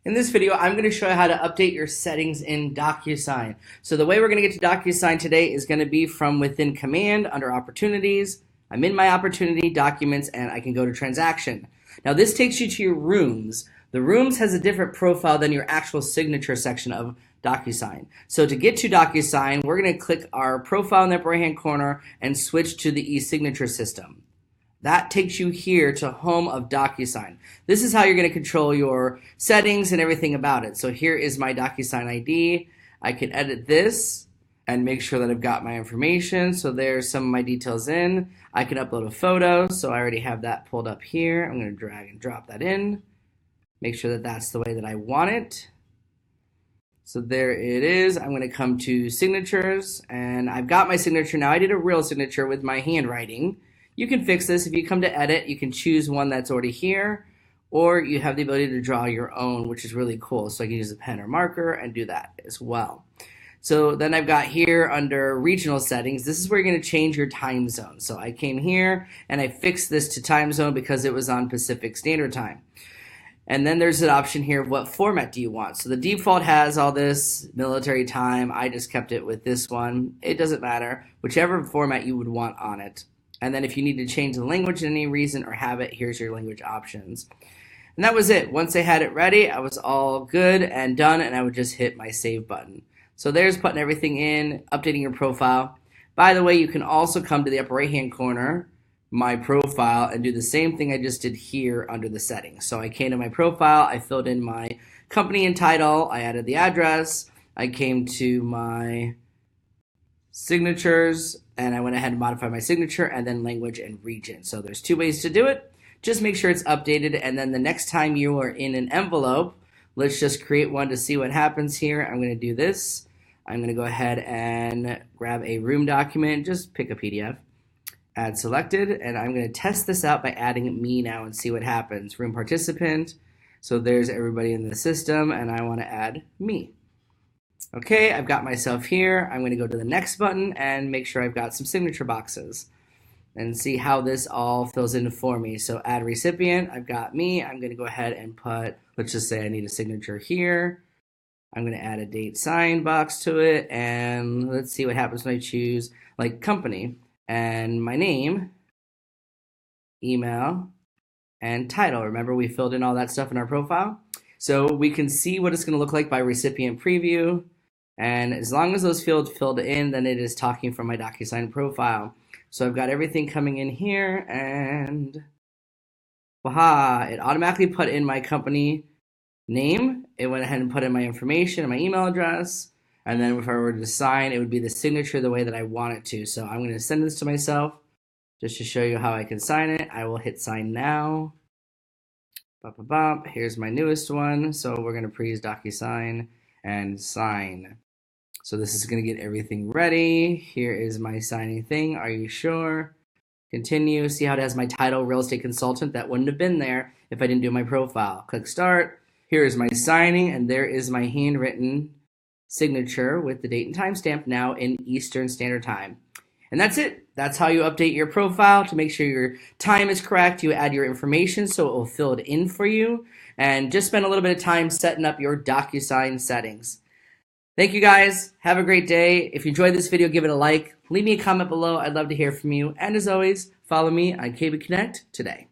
In this video, I'm going to show you how to update your settings in DocuSign. So the way we're going to get to DocuSign today is going to be from within Command under Opportunities. I'm in my Opportunity, Documents, and I can go to Transaction. Now this takes you to your Rooms. The Rooms has a different profile than your actual signature section of DocuSign. So to get to DocuSign, we're going to click our profile in the upper right-hand corner and switch to the eSignature system. That takes you here to home of DocuSign. This is how you're going to control your settings and everything about it. So here is my DocuSign ID. I can edit this and make sure that I've got my information. So there's some of my details in. I can upload a photo. So I already have that pulled up here. I'm going to drag and drop that in. Make sure that that's the way that I want it. So there it is. I'm going to come to signatures and I've got my signature now. I did a real signature with my handwriting. You can fix this. If you come to edit, you can choose one that's already here, or you have the ability to draw your own, which is really cool. So I can use a pen or marker and do that as well. So then I've got here under regional settings, this is where you're going to change your time zone. So I came here and I fixed this to time zone because it was on Pacific Standard Time. And then there's an option here of what format do you want. So the default has all this military time. I just kept it with this one. It doesn't matter, whichever format you would want on it. And then if you need to change the language in any reason or have it, here's your language options. And that was it. Once I had it ready, I was all good and done, and I would just hit my save button. So there's putting everything in, updating your profile. By the way, you can also come to the upper right-hand corner, my profile, and do the same thing I just did here under the settings. So I came to my profile, I filled in my company and title, I added the address, I came to my signatures, and I went ahead and modified my signature, and then language and region. So there's two ways to do it. Just make sure it's updated, and then the next time you are in an envelope, let's just create one to see what happens here. I'm going to do this. I'm going to go ahead and grab a room document, just pick a PDF, add selected, and I'm going to test this out by adding me now and see what happens. Room participant, so there's everybody in the system, and I want to add me. Okay, I've got myself here. I'm going to go to the next button and make sure I've got some signature boxes and see how this all fills in for me. So add recipient, I've got me. I'm going to go ahead and put, let's just say I need a signature here. I'm going to add a date signed box to it, and let's see what happens when I choose like company and my name, email, and title. Remember we filled in all that stuff in our profile? So we can see what it's going to look like by recipient preview. And as long as those fields filled in, then it is talking from my DocuSign profile. So I've got everything coming in here, and waha, it automatically put in my company name. It went ahead and put in my information and my email address. And then if I were to sign, it would be the signature the way that I want it to. So I'm going to send this to myself just to show you how I can sign it. I will hit sign now. Bop, bop, bop. Here's my newest one. So we're going to freeze DocuSign and sign. So this is going to get everything ready. Here is my signing thing. Are you sure? Continue. See how it has my title, real estate consultant. That wouldn't have been there if I didn't do my profile. Click start. Here is my signing, and there is my handwritten signature with the date and timestamp now in Eastern Standard Time. And that's it. That's how you update your profile to make sure your time is correct. You add your information so it will fill it in for you. And just spend a little bit of time setting up your DocuSign settings. Thank you guys. Have a great day. If you enjoyed this video, give it a like. Leave me a comment below. I'd love to hear from you. And as always, follow me on KB Connect today.